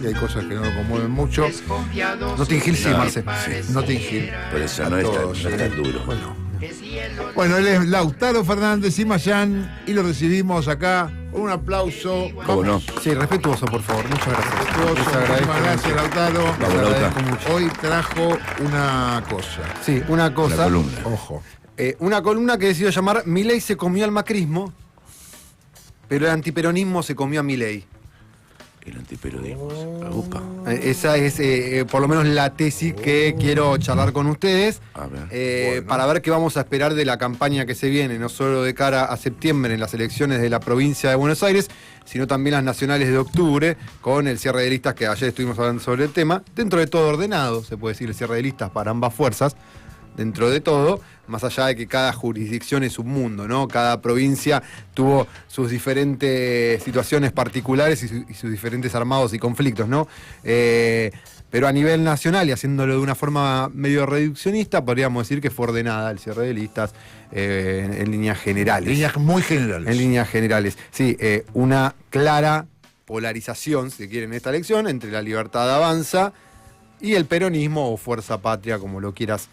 Y hay cosas que no lo conmueven mucho. Notting Hill sí, Marce. Sí, Notting Hill. Por eso no es tan duro. Bueno, él es Lautaro Fernández y Mayán y lo recibimos acá con un aplauso. ¿Cómo no? Sí, respetuoso, por favor. Muchas gracias. Muchísimas gracias, Lautaro. Vamos, Lauta. Hoy trajo una cosa. Sí, una cosa. La columna. Ojo. Una columna que decidió llamar Milei se comió al macrismo, pero el antiperonismo se comió a Milei. El antiperonismo. Upa. Esa es por lo menos la tesis que quiero charlar con ustedes, A ver. Bueno. para ver qué vamos a esperar de la campaña que se viene, no solo de cara a septiembre en las elecciones de la provincia de Buenos Aires, sino también las nacionales de octubre, con el cierre de listas que ayer estuvimos hablando sobre el tema. Dentro de todo ordenado, se puede decir, el cierre de listas para ambas fuerzas. Dentro de todo, más allá de que cada jurisdicción es un mundo, ¿no? Cada provincia tuvo sus diferentes situaciones particulares y sus diferentes armados y conflictos, ¿no? Pero a nivel nacional y haciéndolo de una forma medio reduccionista, podríamos decir que fue ordenada el cierre de listas en líneas generales. Líneas muy generales. En líneas generales, sí. Una clara polarización, si quieren, en esta elección, entre la Libertad Avanza y el peronismo o Fuerza Patria, como lo quieras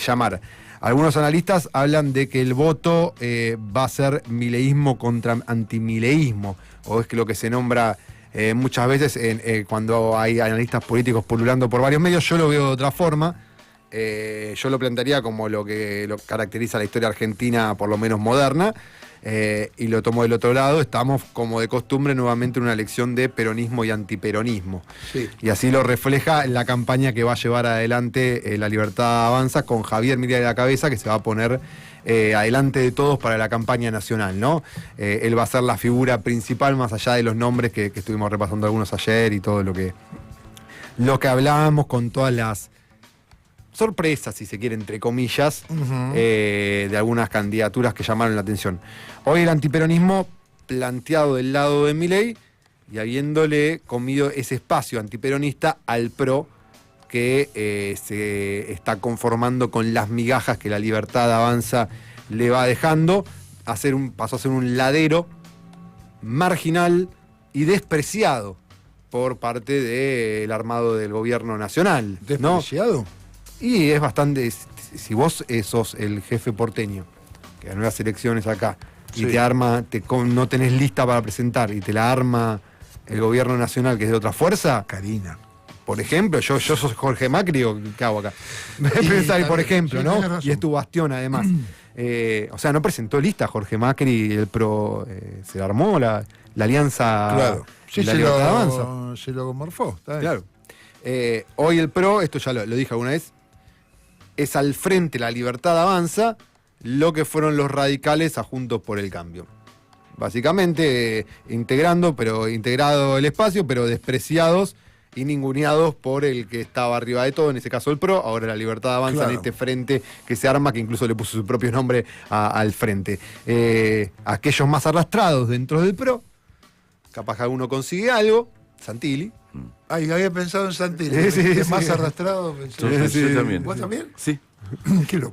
llamar. Algunos analistas hablan de que el voto va a ser mileísmo contra antimileísmo, o es que lo que se nombra muchas veces cuando hay analistas políticos pululando por varios medios. Yo lo veo de otra forma. Yo lo plantearía como lo que caracteriza la historia argentina, por lo menos moderna, y lo tomo del otro lado. Estamos, como de costumbre, nuevamente en una elección de peronismo y antiperonismo. Sí. Y así lo refleja la campaña que va a llevar adelante La Libertad Avanza, con Javier Milei a la cabeza, que se va a poner adelante de todos para la campaña nacional, ¿no? Él va a ser la figura principal, más allá de los nombres que estuvimos repasando algunos ayer y todo lo que hablábamos, con todas las sorpresas, si se quiere, entre comillas, de algunas candidaturas que llamaron la atención. Hoy el antiperonismo planteado del lado de Milei y habiéndole comido ese espacio antiperonista al PRO, que se está conformando con las migajas que la Libertad Avanza le va dejando. Pasó a ser un ladero marginal y despreciado por parte del armado del gobierno nacional, ¿no? ¿Despreciado? Y es bastante. Si vos sos el jefe porteño, que ganó las elecciones acá, y Sí. te arma, no tenés lista para presentar, y te la arma el gobierno nacional, que es de otra fuerza, Karina. por ejemplo, yo soy Jorge Macri, ¿o qué hago acá? Pensar, por ejemplo, sí, ¿no? tenés razón. Y es tu bastión, además. O sea, no presentó lista Jorge Macri y el PRO. Se armó la alianza. Claro. Sí, la se Libertad Avanza. se lo morfó. Está bien. Claro. Hoy el PRO, esto ya lo dije alguna vez, es al frente la Libertad Avanza lo que fueron los radicales a Juntos por el Cambio. Básicamente integrado el espacio, pero despreciados y ninguneados por el que estaba arriba de todo, en ese caso el PRO, ahora la Libertad Avanza, Claro. en este frente que se arma, que incluso le puso su propio nombre al frente. Aquellos más arrastrados dentro del PRO, capaz que alguno consigue algo, Santilli. Ay, había pensado en Santilli. Sí, sí, Más sí. arrastrado. Pensé. Yo también. ¿Vos también? Sí. Qué loco.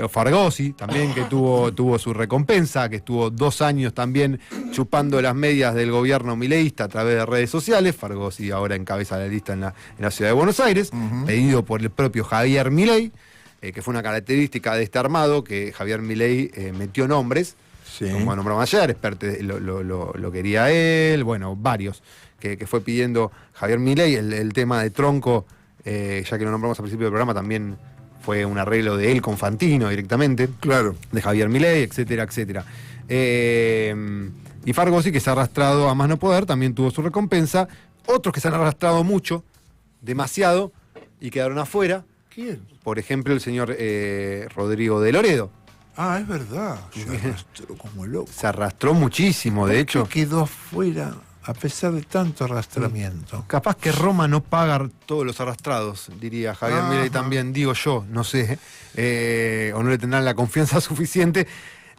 O Fargosi también, que tuvo su recompensa, que estuvo 2 años también chupando las medias del gobierno mileísta a través de redes sociales. Fargosi ahora encabeza la lista en la ciudad de Buenos Aires, pedido por el propio Javier Milei, que fue una característica de este armado, que Javier Milei metió nombres, Sí. como nombramos ayer, lo quería él, bueno, varios, que fue pidiendo Javier Milei. El tema de Tronco, ya que lo nombramos al principio del programa, también fue un arreglo de él con Fantino directamente, Claro. de Javier Milei, etcétera, etcétera. Y Fargosi, que se ha arrastrado a más no poder, también tuvo su recompensa. Otros que se han arrastrado mucho, demasiado, y quedaron afuera. ¿Quién? Por ejemplo, el señor Rodrigo de Loredo. Ah, es verdad. Se arrastró como loco. Se arrastró muchísimo, de hecho. Quedó afuera a pesar de tanto arrastramiento. Capaz que Roma no paga todos los arrastrados, diría Javier Ajá. Milei también, digo yo, no sé, o no le tendrán la confianza suficiente.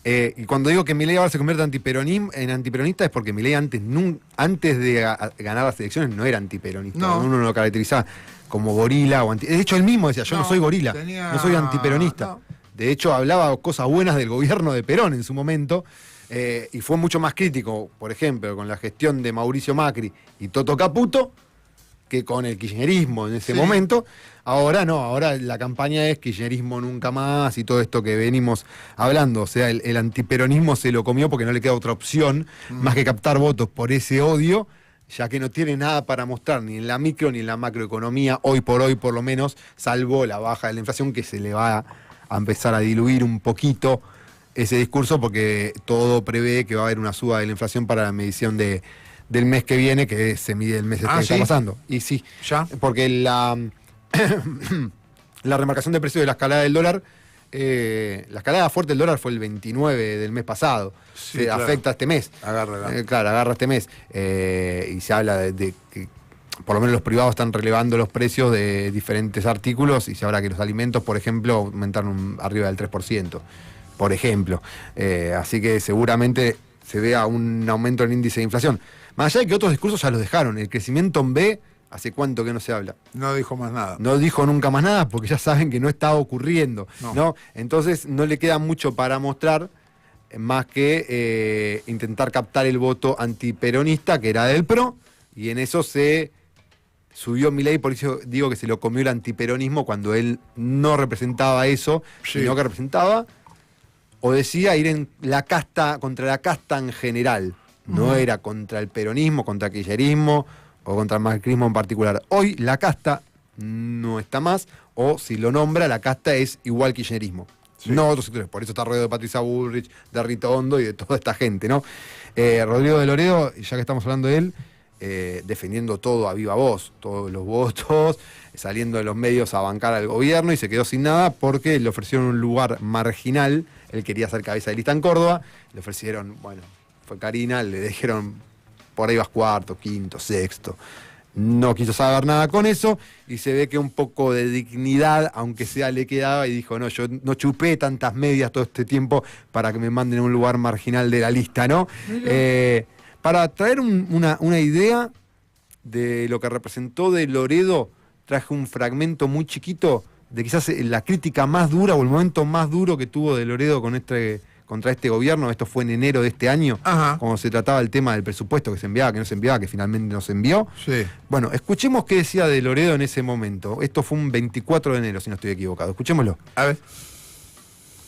Y cuando digo que Milei ahora se convierte en antiperonista, es porque Milei antes de ganar las elecciones no era antiperonista. No. Uno lo caracterizaba como gorila o de hecho, él mismo decía, yo no soy gorila, no soy antiperonista. no. De hecho, hablaba cosas buenas del gobierno de Perón en su momento. Y fue mucho más crítico, por ejemplo, con la gestión de Mauricio Macri y Toto Caputo, que con el kirchnerismo en ese momento. Ahora no, ahora la campaña es kirchnerismo nunca más y todo esto que venimos hablando. O sea, el antiperonismo se lo comió porque no le queda otra opción más que captar votos por ese odio, ya que no tiene nada para mostrar ni en la micro ni en la macroeconomía, hoy por lo menos, salvo la baja de la inflación, que se le va a empezar a diluir un poquito ese discurso, porque todo prevé que va a haber una suba de la inflación para la medición del mes que viene, que se mide el mes que está pasando. Y sí, ¿ya? Porque la remarcación de precio de la escalada del dólar, la escalada fuerte del dólar fue el 29 del mes pasado. Sí, se claro. afecta este mes. Agarra este mes. Y se habla de que por lo menos los privados están relevando los precios de diferentes artículos, y se habla que los alimentos, por ejemplo, aumentaron arriba del 3%, por ejemplo. Así que seguramente se vea un aumento en el índice de inflación. Más allá de que otros discursos ya los dejaron. El crecimiento en B, ¿hace cuánto que no se habla? No dijo más nada. No dijo nunca más nada porque ya saben que no está ocurriendo, ¿no? Entonces no le queda mucho para mostrar más que intentar captar el voto antiperonista, que era del PRO, y en eso se subió Milei. Por eso digo que se lo comió el antiperonismo, cuando él no representaba eso, sino que representaba o decía ir en la casta, contra la casta en general. No era contra el peronismo, contra el kirchnerismo o contra el macrismo en particular. Hoy la casta no está más, o si lo nombra, la casta es igual kirchnerismo. No otros sectores. Por eso está rodeado de Patricia Bullrich, de Rita Hondo y de toda esta gente, ¿no? Rodrigo de Loredo, ya que estamos hablando de él, defendiendo todo a viva voz, todos los votos, saliendo de los medios a bancar al gobierno, y se quedó sin nada porque le ofrecieron un lugar marginal. Él quería ser cabeza de lista en Córdoba, le ofrecieron, bueno, fue Karina, le dijeron por ahí vas cuarto, quinto, sexto. No quiso saber nada con eso, y se ve que un poco de dignidad, aunque sea, le quedaba, y dijo, no, yo no chupé tantas medias todo este tiempo para que me manden a un lugar marginal de la lista, ¿no? Para traer una idea de lo que representó de Loredo, traje un fragmento muy chiquito de quizás la crítica más dura o el momento más duro que tuvo de Loredo contra este gobierno. Esto fue en enero de este año, cuando se trataba el tema del presupuesto, que se enviaba, que no se enviaba, que finalmente no se envió. Sí. Bueno, escuchemos qué decía de Loredo en ese momento. Esto fue un 24 de enero, si no estoy equivocado. Escuchémoslo. A ver.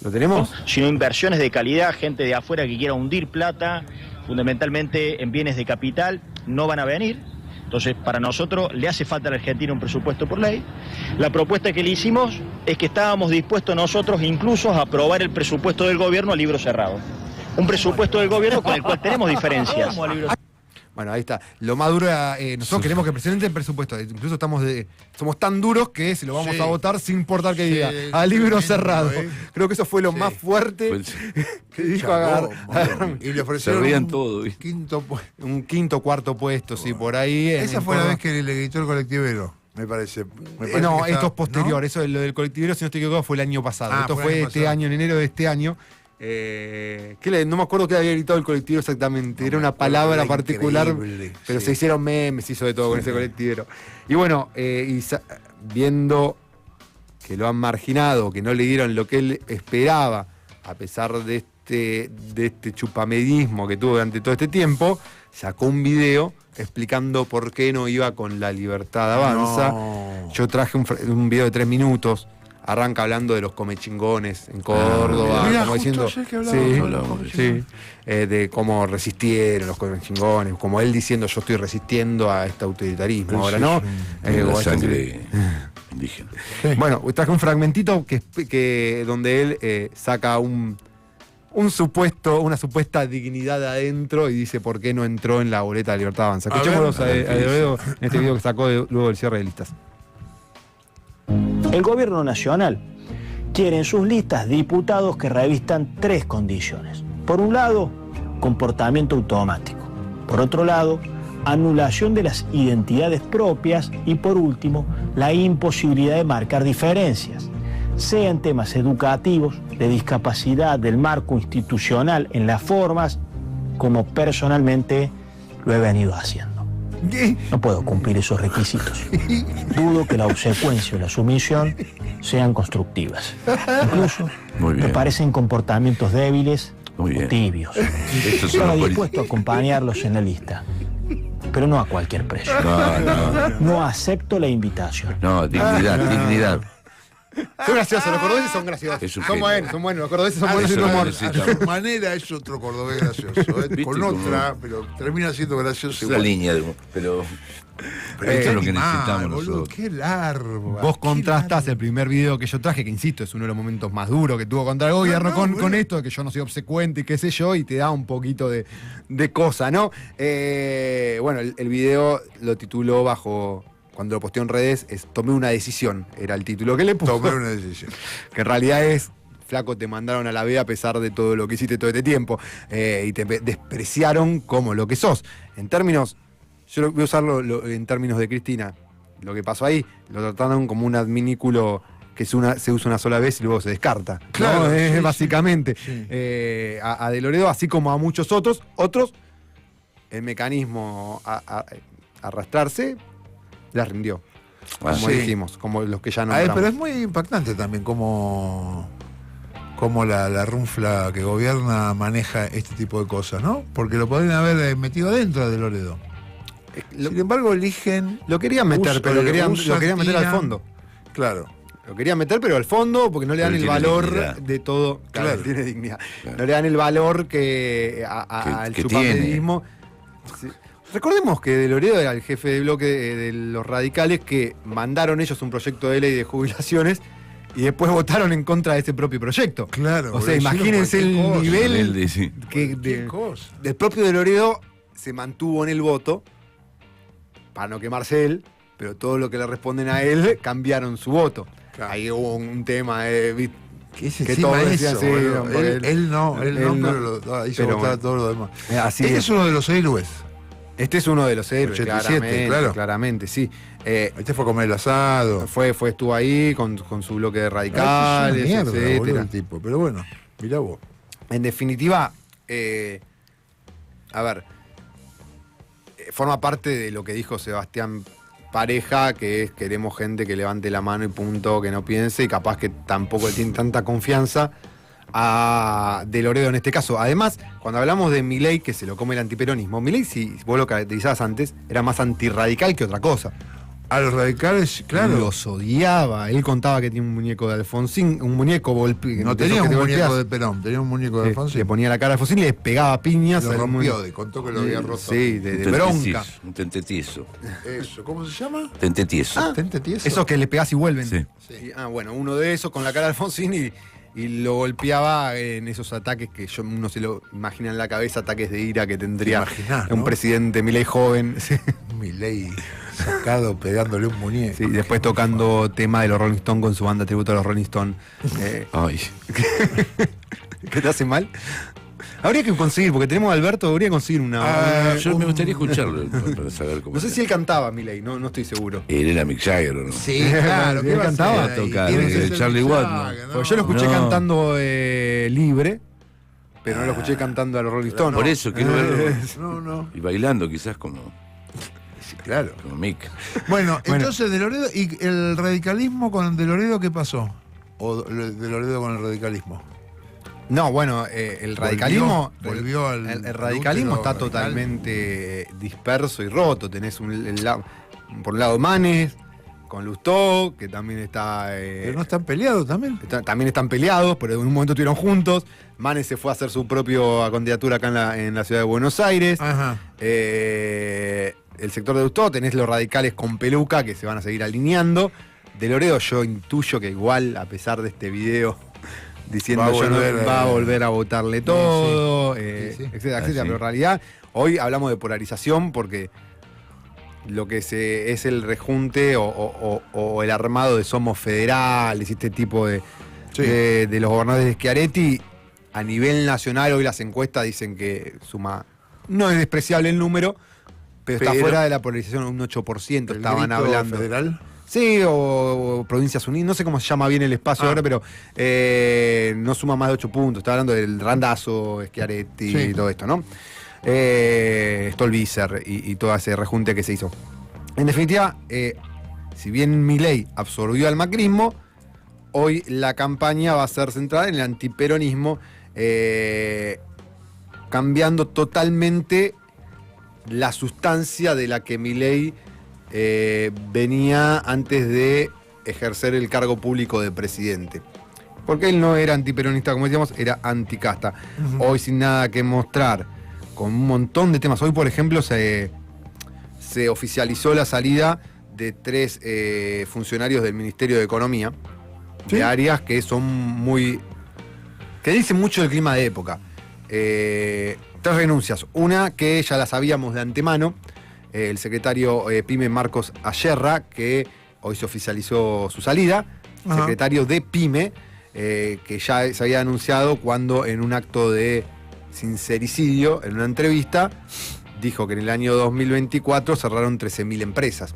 ¿Lo tenemos? Sino inversiones de calidad, gente de afuera que quiera hundir plata, fundamentalmente en bienes de capital, no van a venir. Entonces, para nosotros le hace falta a la Argentina un presupuesto por ley. La propuesta que le hicimos es que estábamos dispuestos nosotros incluso a aprobar el presupuesto del gobierno a libro cerrado. Un presupuesto del gobierno con el cual tenemos diferencias. Bueno, ahí está. Lo más duro era, nosotros queremos que presente el presupuesto. Incluso somos tan duros que se lo vamos a votar sin importar que diga a libro cerrado. Creo que eso fue lo más fuerte que dijo Agar. Y le ofrecieron se rían todo. Un quinto, cuarto puesto, sí, por ahí. Esa fue la vez que le gritó el colectivero, me parece. No, esto es posterior. ¿No? Eso de lo del colectivero, si no estoy equivocado, fue el año pasado. Esto fue este año, en enero de este año. No me acuerdo qué había gritado el colectivero exactamente, era una palabra particular, pero se hicieron memes, se hizo de todo con ese colectivero. Y bueno, viendo que lo han marginado, que no le dieron lo que él esperaba, a pesar de este chupamedismo que tuvo durante todo este tiempo, sacó un video explicando por qué no iba con La Libertad Avanza. Yo traje un video de 3 minutos. Arranca hablando de los comechingones en Córdoba, mirá, como diciendo de cómo resistieron los comechingones, como él diciendo yo estoy resistiendo a este autoritarismo. Ahora no, la sangre indígena. Bueno, traje un fragmentito donde él saca una supuesta dignidad adentro y dice por qué no entró en la boleta de Libertad Avanza. Escuchémoslos a Loredo en este video que sacó luego del cierre de listas. El gobierno nacional quiere en sus listas diputados que revistan 3 condiciones. Por un lado, comportamiento automático. Por otro lado, anulación de las identidades propias. Y por último, la imposibilidad de marcar diferencias, sea en temas educativos, de discapacidad, del marco institucional, en las formas, como personalmente lo he venido haciendo. No puedo cumplir esos requisitos. Dudo que la obsecuencia o la sumisión sean constructivas. Incluso me parecen comportamientos débiles Muy bien. o tibios. Estos son Estaba los dispuesto a acompañarlos en la lista, pero no a cualquier precio. No. No acepto la invitación. No, dignidad. Son graciosos, los cordobeses son graciosos. Es un Son genio. buenos, son buenos. Los cordobeses son buenos eso en humor. necesita. A su manera es otro cordobés gracioso, ¿eh? ¿Viste Con cómo? otra, pero termina siendo gracioso Es una igual. línea, pero esto es lo que necesitamos boludo, nosotros. qué largo. Vos contrastás el primer video que yo traje, que insisto, es uno de los momentos más duros que tuvo contra el gobierno, No, con esto de que yo no soy obsecuente y qué sé yo, y te da un poquito de cosa, ¿no? Bueno, el video lo tituló bajo, cuando lo posteó en redes, Tomé una decisión, era el título que le puso. Tomé una decisión. Que en realidad es, flaco, te mandaron a la B a pesar de todo lo que hiciste todo este tiempo, y te despreciaron como lo que sos. En términos, yo voy a usarlo en términos de Cristina, lo que pasó ahí, lo trataron como un adminículo que se usa una sola vez y luego se descarta. Claro, ¿no? sí, Básicamente. sí. A De Loredo, así como a muchos otros, el mecanismo a arrastrarse les rindió. Como sí. dijimos, como los que ya A ver, nombramos. pero es muy impactante también cómo la runfla que gobierna maneja este tipo de cosas, ¿no? Porque lo podrían haber metido dentro de Loredo. Sin embargo, eligen... Lo querían meter, pero lo querían meter al tiran. fondo. Claro. Lo querían meter, pero al fondo, porque no le dan Pero el tiene valor dignidad. de todo. Claro. Tiene dignidad. Claro. No le dan el valor que al que chupamedismo. Sí. Recordemos que De Loredo era el jefe de bloque de los radicales que mandaron ellos un proyecto de ley de jubilaciones y después votaron en contra de ese propio proyecto. Claro. O sea, hicieron imagínense el cualquier cosa. nivel Sí. que Cualquier cosa. del propio De Loredo se mantuvo en el voto para no quemarse él, pero todo lo que le responden a él cambiaron su voto. Claro. Ahí hubo un tema ¿viste? ¿Qué es que encima todos eso, decían, sí, boludo? porque Él no, pero hizo Pero votar bueno. todo lo demás. Así Este es. es uno de los héroes. Este es uno de los héroes, 87, claramente, sí. Este fue a comer el asado. Estuvo ahí con su bloque de Ah, radicales, es una mierda, boludo, etcétera. el tipo. Pero bueno, mirá vos. En definitiva, forma parte de lo que dijo Sebastián Pareja, que es queremos gente que levante la mano y punto, que no piense, y capaz que tampoco le tiene tanta confianza a De Loredo en este caso. Además, cuando hablamos de Milei, que se lo come el antiperonismo, Milei, si vos lo caracterizabas antes, era más antirradical que otra cosa. A los radicales, claro. Los odiaba. Él contaba que tenía un muñeco de Alfonsín, un muñeco No tenía un muñeco de Perón, tenía un muñeco de Alfonsín. Le ponía la cara a Alfonsín y le pegaba piñas. Lo al rompió, muñeco. contó que lo había roto. Sí, de bronca. Un tentetieso. Eso, ¿cómo se llama? Tentetieso. ¿Tente tieso? Esos que le pegás y vuelven. Sí. Bueno, uno de esos con la cara de Alfonsín y lo golpeaba en esos ataques que uno se lo imagina en la cabeza, ataques de ira que tendría Te imaginás, un ¿no? presidente Milei joven. Sí. Milei sacado pegándole un muñeco. Sí, después tocando tema de los Rolling Stones con su banda tributo a los Rolling Stones. Ay, ¿Qué te hace mal? Habría que conseguir, porque tenemos a Alberto, habría que conseguir una. yo me gustaría escucharlo para saber cómo No sé era. si él cantaba, Milei, no estoy seguro. Él era Mick Jagger, ¿o no? Sí, claro, Sí, ¿qué va a cantaba, hacer ahí? toca, Tiene que ser Charlie Mick Watt, Jagger, ¿no? Porque yo lo escuché No. cantando libre, pero no lo escuché cantando a los Rolling Stones. Por eso quiero verlo. No, Y bailando quizás como sí, claro. Mick. Bueno, entonces De Loredo, ¿y el radicalismo con De Loredo qué pasó? ¿O De Loredo con el radicalismo? No, bueno, el radicalismo. volvió al el radicalismo está radical. totalmente disperso y roto. Tenés por un lado Manes, con Lustó, que también está. Pero no están peleados también. También están peleados, pero en un momento estuvieron juntos. Manes se fue a hacer su propia candidatura acá en la ciudad de Buenos Aires. Ajá. El sector de Lustó, tenés los radicales con peluca que se van a seguir alineando. De Loredo, yo intuyo que igual, a pesar de este video diciendo va a volver a votarle todo, sí. etcétera, etcétera. sí. Pero en realidad, hoy hablamos de polarización porque lo que es el rejunte o el armado de Somos Federales, este tipo de los gobernadores de Schiaretti, a nivel nacional, hoy las encuestas dicen que suma, no es despreciable el número, pero está fuera de la polarización, un 8% estaban hablando. Federal? Sí, o Provincias Unidas, no sé cómo se llama bien el espacio ahora, pero no suma más de 8 puntos. Está hablando del Randazo, Schiaretti y todo esto, ¿no? Stolbizer y todo ese rejunte que se hizo. En definitiva, si bien Milei absorbió al macrismo, hoy la campaña va a ser centrada en el antiperonismo cambiando totalmente la sustancia de la que Milei venía antes de ejercer el cargo público de presidente. Porque él no era antiperonista, como decíamos, era anticasta. Hoy sin nada que mostrar, con un montón de temas. Hoy, por ejemplo, se oficializó la salida de 3 funcionarios del Ministerio de Economía, ¿sí? De áreas que son muy... que dicen mucho del clima de época. 3 renuncias. Una que ya la sabíamos de antemano, el secretario PYME Marcos Ayerra, que hoy se oficializó su salida, Ajá. secretario de PYME, que ya se había anunciado cuando en un acto de sincericidio, en una entrevista, dijo que en el año 2024 cerraron 13.000 empresas.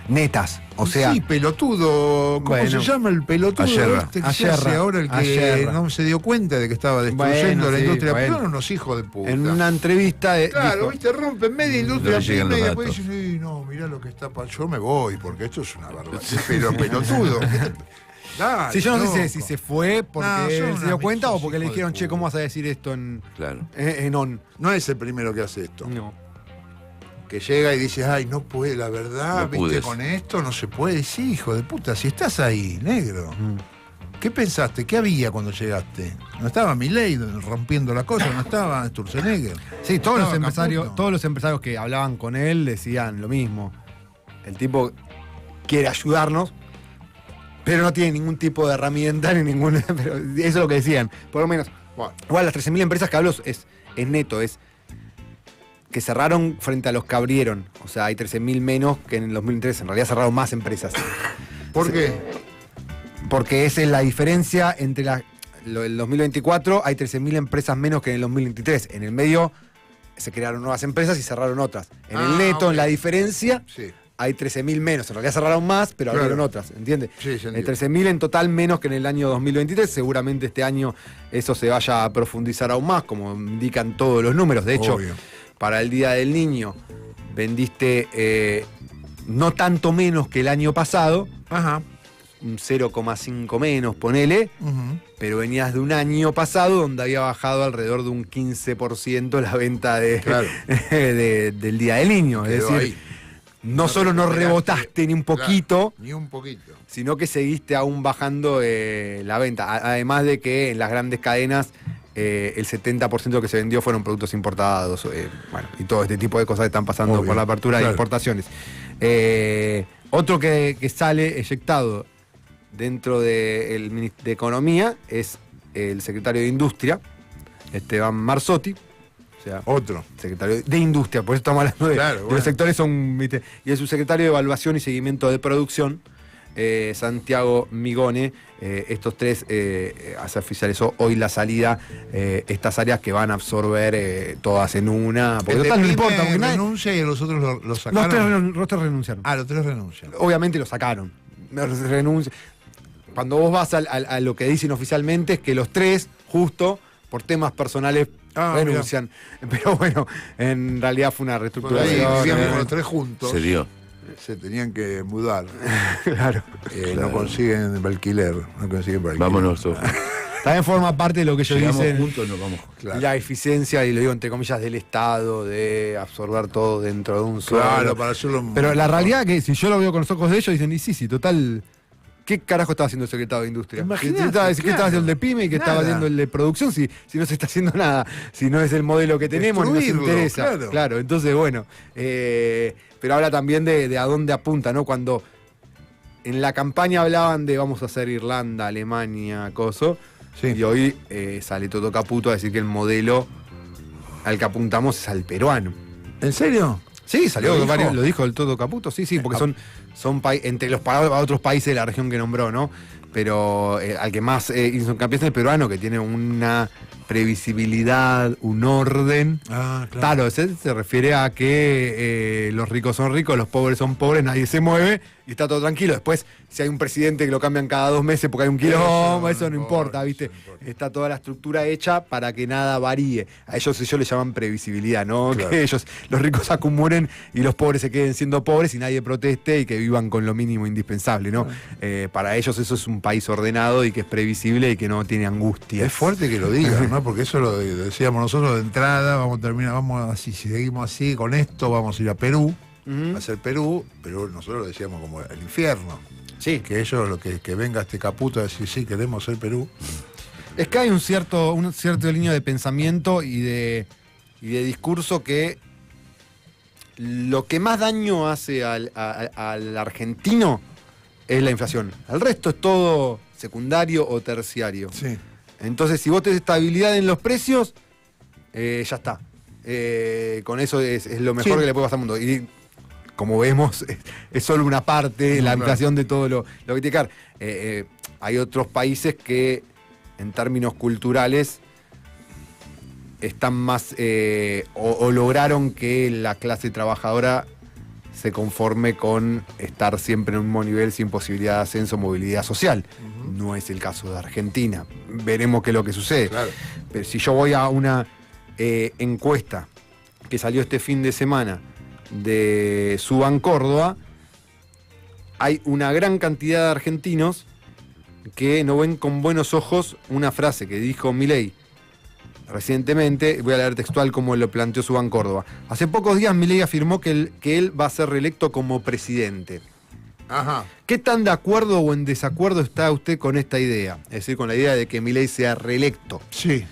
Netas, o sea... Sí, pelotudo. ¿Cómo Bueno, se llama el pelotudo? Ayerra. Este que Ayerra. se hace ahora el que Ayerra. no se dio cuenta de que estaba destruyendo Bueno, la sí, industria. bueno. Pero eran unos hijos de puta. En una entrevista Claro, dijo, viste, rompen media industria No le llegan pyme y los después datos. dicen, "Ey, no, mirá lo que está yo me voy, porque esto es una barbaridad. Pero pelotudo. Dale, sí, yo no sé loco. si se fue porque No, son él se unas dio cuenta o bichos porque le hijos de dijeron, che, puta. ¿cómo vas a decir esto en Claro. on? No es el primero que hace esto. No. Que llega y dice, ay, no puede, la verdad, No viste, pudes. con esto no se puede. Sí, hijo de puta, si estás ahí, negro. ¿Qué pensaste? ¿Qué había cuando llegaste? No estaba Milei rompiendo la cosa, no estaba Sturzenegger. Sí, todos los Estaba empresarios, Caputo. todos los empresarios que hablaban con él decían lo mismo. El tipo quiere ayudarnos, pero no tiene ningún tipo de herramienta ni ninguna. Pero eso es lo que decían. Por lo menos. Bueno, Igual las 13.000 empresas que hablo es neto, es que cerraron frente a los que abrieron. O sea, hay 13.000 menos que en el 2003. En realidad cerraron más empresas. ¿por qué? Porque esa es la diferencia entre el 2024 hay 13.000 empresas menos que en el 2023. En el medio se crearon nuevas empresas y cerraron otras. En el neto, ok. en la diferencia, Sí. hay 13.000 menos. En realidad cerraron más, pero Claro. abrieron otras, ¿entiendes? Sí, se entiende. 13.000 en total menos que en el año 2023. Seguramente este año eso se vaya a profundizar aún más, como indican todos los números. De hecho, Obvio. para el Día del Niño vendiste no tanto menos que el año pasado, Ajá. un 0,5 menos, ponele, Ujú. pero venías de un año pasado donde había bajado alrededor de un 15% la venta Claro. del Día del Niño. Es Quedó decir, ahí. no solo no recuperaste, rebotaste ni un poquito, claro, ni un poquito. sino que seguiste aún bajando la venta. Además de que en las grandes cadenas el 70% de lo que se vendió fueron productos importados, bueno, y todo este tipo de cosas que están pasando Obvio, por la apertura de claro. importaciones. Otro que sale eyectado dentro de Economía es el secretario de Industria, Esteban Marzotti, o sea, Otro. secretario de Industria, por eso estamos hablando de, Claro, de bueno. los sectores son, ¿viste? Y es su secretario de Evaluación y Seguimiento de Producción, Santiago Migone. Estos 3 se oficializó hoy la salida, estas áreas que van a absorber todas en una, porque El de total no Pyme importa, porque nadie- renuncia y los otros lo los sacaron. tres renunciaron. Ah, los 3 renuncian. Obviamente lo sacaron. Renuncia. Cuando vos vas a lo que dicen oficialmente es que los 3, justo por temas personales, renuncian. Pero bueno, en realidad fue una Por ahí reestructuración. vivíamos con los 3 juntos. Se dio. Se tenían que mudar. Claro. No consiguen el alquiler. No consiguen el alquiler. Vámonos todos. También forma parte de lo que ellos Llegamos dicen. juntos, nos vamos. Claro. La eficiencia, y lo digo entre comillas, del Estado, de absorber todo dentro de un solo. Claro, para hacerlo. Pero la realidad es que si yo lo veo con los ojos de ellos, dicen, y sí, total. ¿Qué carajo estaba haciendo el secretario de Industria? Imagínate, ¿Qué estaba claro. haciendo el de PYME y qué estaba Nada. haciendo el de producción si no se está haciendo nada? Si no es el modelo que tenemos, ni nos Destruirlo, interesa. claro. Entonces, bueno. Pero habla también de a dónde apunta, ¿no? Cuando en la campaña hablaban de vamos a hacer Irlanda, Alemania, coso. Sí. Y hoy sale Toto Caputo a decir que el modelo al que apuntamos es al peruano. ¿En serio? Sí, salió, ¿Lo dijo? lo dijo el Toto Caputo, sí, porque son entre los otros países de la región que nombró, ¿no? Pero al que más hizo hincapié es el peruano, que tiene una previsibilidad, un orden. Ah, Claro, se refiere a que los ricos son ricos, los pobres son pobres, nadie se mueve y está todo tranquilo. Después, si hay un presidente que lo cambian cada 2 meses porque hay un quilombo, eso no importa, ¿viste? eso no importa. Está toda la estructura hecha para que nada varíe. A ellos le llaman previsibilidad, ¿no? Claro. Que los ricos acumulen y los pobres se queden siendo pobres y nadie proteste y que vivan con lo mínimo indispensable, ¿no? Para ellos eso es un país ordenado y que es previsible y que no tiene angustia. Es fuerte que lo digas, ¿no? Porque eso lo decíamos nosotros de entrada, vamos así, si seguimos así con esto, vamos a ir a Perú, a hacer Perú, pero nosotros lo decíamos como el infierno. Sí. Que ellos, que venga este Caputo a decir, sí, queremos ser Perú. Es que hay un cierto línea de pensamiento y de discurso que lo que más daño hace al argentino es la inflación. El resto es todo secundario o terciario. Sí. Entonces, si vos tenés estabilidad en los precios, ya está. Con eso es lo mejor que le puede pasar al mundo. Y como vemos, es solo una parte, la inflación de todo lo que tiene que dar. Hay otros países que, en términos culturales, están más o lograron que la clase trabajadora se conforme con estar siempre en un mismo nivel sin posibilidad de ascenso o movilidad social. No es el caso de Argentina. Veremos qué es lo que sucede. Claro. Pero si yo voy a una encuesta que salió este fin de semana de Suban Córdoba, hay una gran cantidad de argentinos que no ven con buenos ojos una frase que dijo Milei recientemente. Voy a leer textual como lo planteó Suban Córdoba. Hace pocos días Milei afirmó que él va a ser reelecto como presidente. Ajá. ¿Qué tan de acuerdo o en desacuerdo está usted con esta idea? Es decir, con la idea de que Milei sea reelecto. Sí.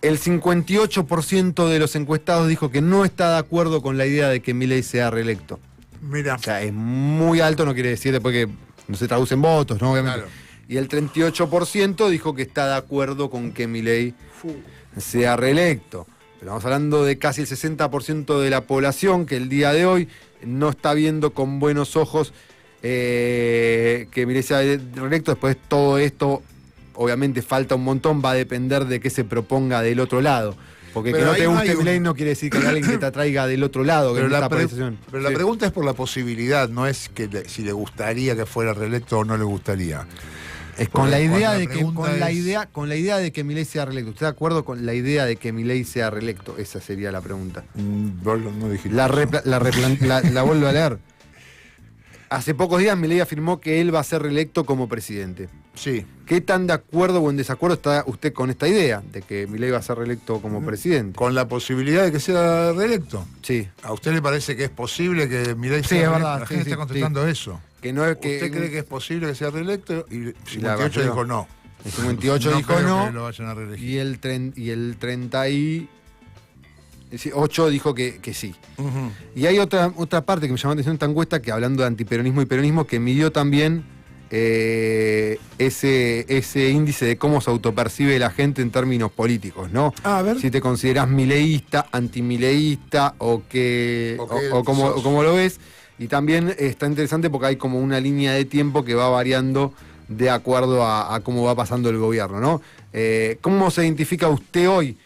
El 58% de los encuestados dijo que no está de acuerdo con la idea de que Milei sea reelecto. Mira. O sea, es muy alto, no quiere decir después que no se traduce en votos, ¿no? Obviamente. Claro. Y el 38% dijo que está de acuerdo con que Milei sea reelecto. Pero estamos hablando de casi el 60% de la población que el día de hoy no está viendo con buenos ojos que Milei sea reelecto. Después todo esto, obviamente falta un montón, va a depender de qué se proponga del otro lado. Porque Pero que no te ahí guste Milei no quiere decir que hay alguien que te atraiga del otro lado. Pero, que la, no está por pre- decisión. pero la Sí. pregunta es por la posibilidad, no es que si le gustaría que fuera reelecto o no le gustaría. Es con la idea Cuando de la que pregunta con la idea de que Milei sea reelecto. ¿Usted de acuerdo con la idea de que Milei sea reelecto? Esa sería la pregunta. Vos no dijiste La eso. vuelvo a leer. Hace pocos días Milei afirmó que él va a ser reelecto como presidente. Sí. ¿Qué tan de acuerdo o en desacuerdo está usted con esta idea de que Milei va a ser reelecto como presidente? Con la posibilidad de que sea reelecto. Sí. ¿A usted le parece que es posible que Milei Sí, sea es reelecto? verdad, La sí, gente sí, está contestando eso. Que no es que ¿Usted cree que es posible que sea reelecto? Y la 58 mayoría- dijo no. el 58 No dijo creo no que lo vayan a reelegir. y el 38 dijo que sí. Ujú. Y hay otra parte que me llamó la atención en esta encuesta, que hablando de antiperonismo y peronismo, que midió también ese índice de cómo se autopercibe la gente en términos políticos, ¿no? A ver. Si te considerás mileísta, antimileísta o cómo lo ves. Y también está interesante porque hay como una línea de tiempo que va variando de acuerdo a cómo va pasando el gobierno, ¿no? ¿Cómo se identifica usted hoy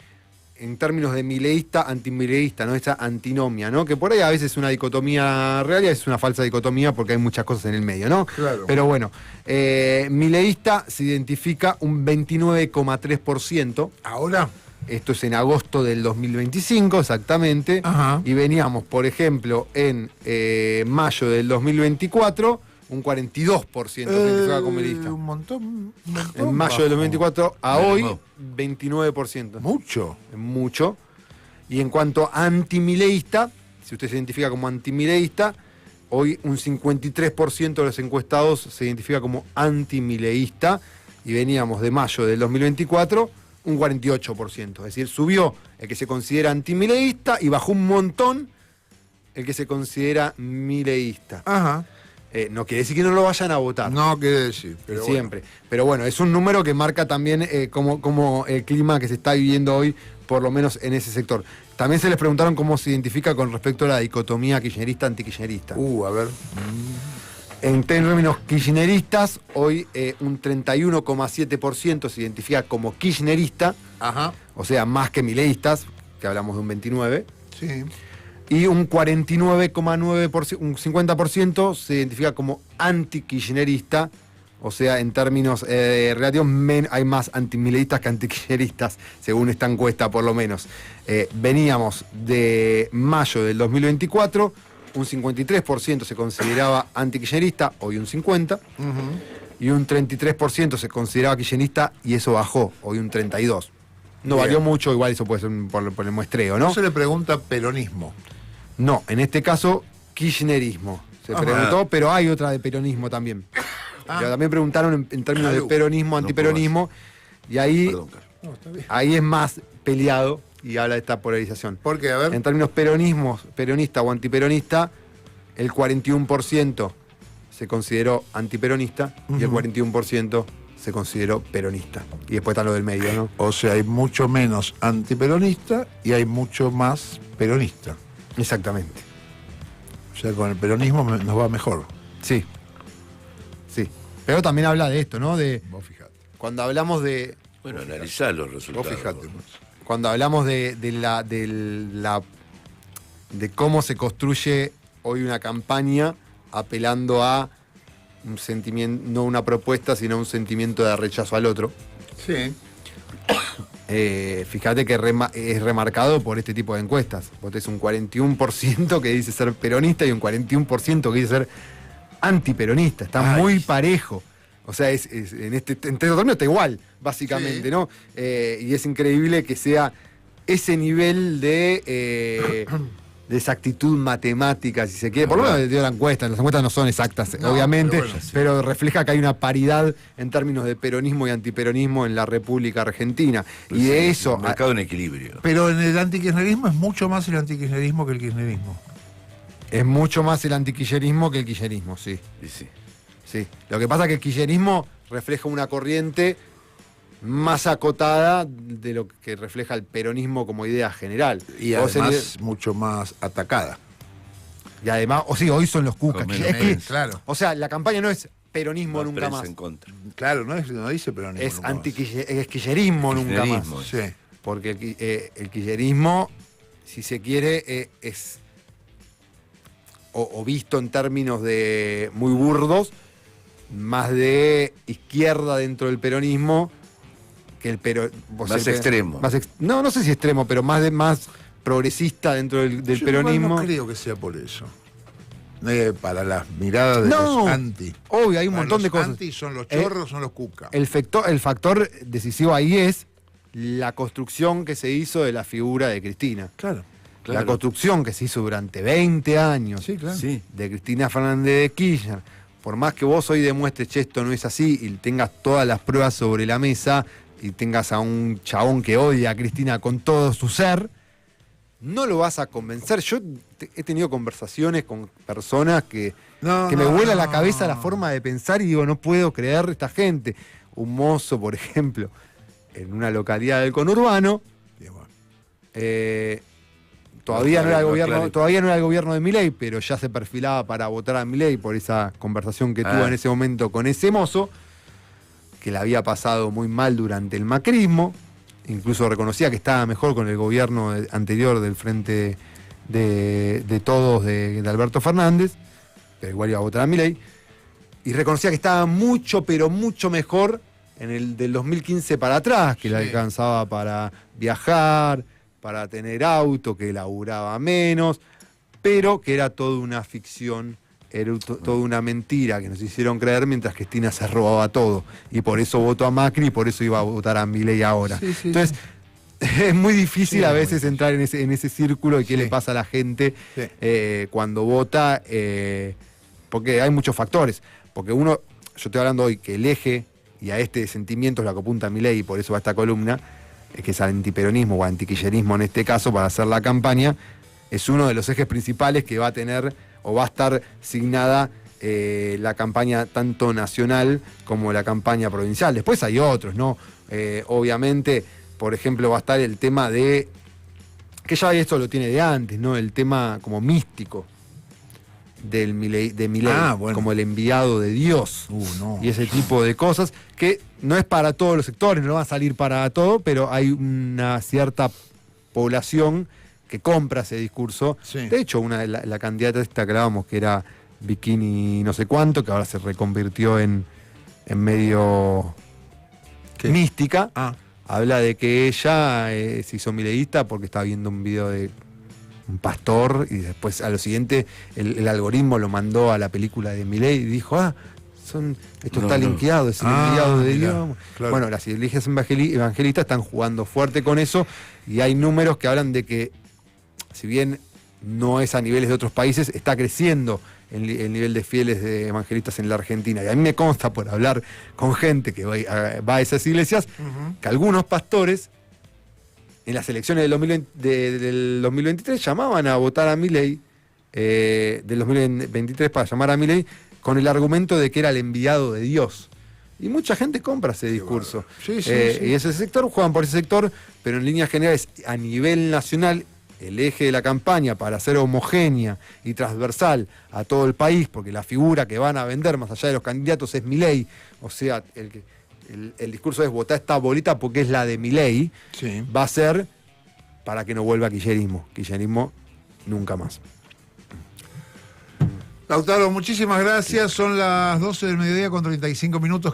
en términos de mileísta, antimileísta, ¿no? Esa antinomia, ¿no? Que por ahí a veces es una dicotomía real y a veces es una falsa dicotomía porque hay muchas cosas en el medio, ¿no? Claro. Pero bueno, mileísta se identifica un 29,3%. Ahora. Esto es en agosto del 2025, exactamente. Ajá. Y veníamos, por ejemplo, en mayo del 2024, un 42% se identificaba como mileísta. Un montón. En mayo del 2024 a Bueno, hoy, no. 29%. Mucho. Mucho. Y en cuanto a antimileísta, si usted se identifica como antimileísta, hoy un 53% de los encuestados se identifica como antimileísta. Y veníamos de mayo del 2024, un 48%. Es decir, subió el que se considera antimileísta y bajó un montón el que se considera mileísta. Ajá. No quiere decir que no lo vayan a votar. No quiere decir, pero Siempre. Pero bueno, es un número que marca también cómo el clima que se está viviendo hoy, por lo menos en ese sector. También se les preguntaron cómo se identifica con respecto a la dicotomía kirchnerista-antikirchnerista. A ver. En términos kirchneristas, hoy un 31,7% se identifica como kirchnerista, Ajá. o sea, más que mileístas, que hablamos de un 29%. Sí. Y un 49,9%, un 50% se identifica como antikirchnerista, o sea, en términos relativos, hay más antimileístas que antikirchneristas, según esta encuesta por lo menos. Veníamos de mayo del 2024, un 53% se consideraba antikirchnerista, hoy un 50%. y un 33% se consideraba kirchnerista y eso bajó, hoy un 32%. No Bien. varió mucho, igual eso puede ser por el muestreo, ¿no? No se le pregunta peronismo. No, en este caso, kirchnerismo. Se Ah, preguntó, pero hay otra de peronismo también. Pero también preguntaron en términos de peronismo, antiperonismo, y ahí, Perdón, Carlos. No, está bien. ahí es más peleado y habla de esta polarización. ¿Por qué? A ver. En términos peronismo, peronista o antiperonista, el 41% se consideró antiperonista y el 41% se consideró peronista. Y después está lo del medio, ¿no? O sea, hay mucho menos antiperonista y hay mucho más peronista. Exactamente. O sea, con el peronismo nos va mejor. Sí. Sí. Pero también habla de esto, ¿no? De Vos fijate. cuando hablamos de. Bueno, analizar los Vos resultados. fijate. Pues. Cuando hablamos de cómo se construye hoy una campaña apelando a un sentimiento, no una propuesta, sino un sentimiento de rechazo al otro. Sí. Fíjate que es remarcado por este tipo de encuestas. Vos tenés un 41% que dice ser peronista y un 41% que dice ser antiperonista. Está Ay. muy parejo. O sea, en este término está igual, básicamente, Sí. ¿no? Y es increíble que sea ese nivel de exactitud matemática, si se quiere. Por lo menos de la encuesta. Las encuestas no son exactas, No, obviamente, pero bueno, sí. pero refleja que hay una paridad en términos de peronismo y antiperonismo en la República Argentina. Y de eso. Un mercado en equilibrio. Pero en el antikirchnerismo es mucho más el antikirchnerismo que el kirchnerismo. Es mucho más el antiquillerismo que el quillerismo, sí. Y sí. Sí. Lo que pasa es que el quillerismo refleja una corriente más acotada de lo que refleja el peronismo como idea general. Y O sea, además mucho más atacada. y además, o sí, hoy son los cucas. Con Es menos que- medios. Claro. o sea, la campaña no es peronismo Más nunca prensa más. en contra. Claro, no dice peronismo. Es nunca más. es quillerismo nunca más. Kirchnerismo. Sí. Porque el quillerismo, si se quiere, es o visto en términos de muy burdos, más de izquierda dentro del peronismo que el Más extremo. No sé si extremo, pero más progresista dentro del Yo igual peronismo. no creo que sea por eso. Para las miradas de No. los anti. Obvio, hay un Para montón de los cosas. anti son los chorros, son los cuca. El factor decisivo ahí es la construcción que se hizo de la figura de Cristina. Claro. La construcción que se hizo durante 20 años Sí, claro. Sí. de Cristina Fernández de Kirchner. Por más que vos hoy demuestres que esto no es así y tengas todas las pruebas sobre la mesa y tengas a un chabón que odia a Cristina con todo su ser, no lo vas a convencer. Yo he tenido conversaciones con personas que me vuela la cabeza la forma de pensar y digo, no puedo creer esta gente. Un mozo, por ejemplo, en una localidad del conurbano, Bien, bueno. todavía no era el No, gobierno, claro. todavía no era el gobierno de Milei, pero ya se perfilaba para votar a Milei por esa conversación que tuvo en ese momento con ese mozo, que la había pasado muy mal durante el macrismo, incluso reconocía que estaba mejor con el gobierno anterior del Frente de Todos de Alberto Fernández, pero igual iba a votar a Milei, y reconocía que estaba mucho, pero mucho mejor en el del 2015 para atrás, que le Sí. alcanzaba para viajar, para tener auto, que laburaba menos, pero que era toda una ficción, era toda una mentira que nos hicieron creer mientras Cristina se robaba todo. Y por eso votó a Macri y por eso iba a votar a Milei ahora. Sí, sí, Entonces, es muy difícil Sí, a es muy veces difícil. entrar en ese círculo de qué Sí. le pasa a la gente Sí. cuando vota, porque hay muchos factores. Porque uno, yo estoy hablando hoy que el eje, y a este sentimiento es lo que apunta Milei, y por eso va esta columna, que es antiperonismo o antiquillerismo en este caso, para hacer la campaña, es uno de los ejes principales que va a tener o va a estar signada la campaña tanto nacional como la campaña provincial. Después hay otros, ¿no? Obviamente, por ejemplo, va a estar el tema de, que ya esto lo tiene de antes, ¿no? El tema como místico de Milei, Bueno. como el enviado de Dios No. y ese tipo de cosas, que no es para todos los sectores, no va a salir para todo, pero hay una cierta población que compra ese discurso. Sí. De hecho, una de la candidata esta que hablábamos, que era Bikini no sé cuánto, que ahora se reconvirtió en medio ¿Qué? mística, Ah, habla de que ella se hizo mileísta porque estaba viendo un video de un pastor y después a lo siguiente el algoritmo lo mandó a la película de Milei y dijo, esto está linkeado, es el enviado de Dios. Claro. Bueno, las iglesias evangelistas están jugando fuerte con eso y hay números que hablan de que, si bien no es a niveles de otros países, está creciendo el nivel de fieles de evangelistas en la Argentina. Y a mí me consta, por hablar con gente que va a esas iglesias, que algunos pastores en las elecciones del 2023 llamaban a votar a Milei, del 2023 para llamar a Milei, con el argumento de que era el enviado de Dios. Y mucha gente compra ese discurso. Sí. Y ese sector, juegan por ese sector, pero en líneas generales, a nivel nacional, el eje de la campaña para ser homogénea y transversal a todo el país, porque la figura que van a vender más allá de los candidatos es Milei, o sea, el discurso es votar esta bolita porque es la de Milei, Sí. va a ser para que no vuelva kirchnerismo. Kirchnerismo nunca más. Lautaro, muchísimas gracias. Son las 12 del mediodía con 35 minutos.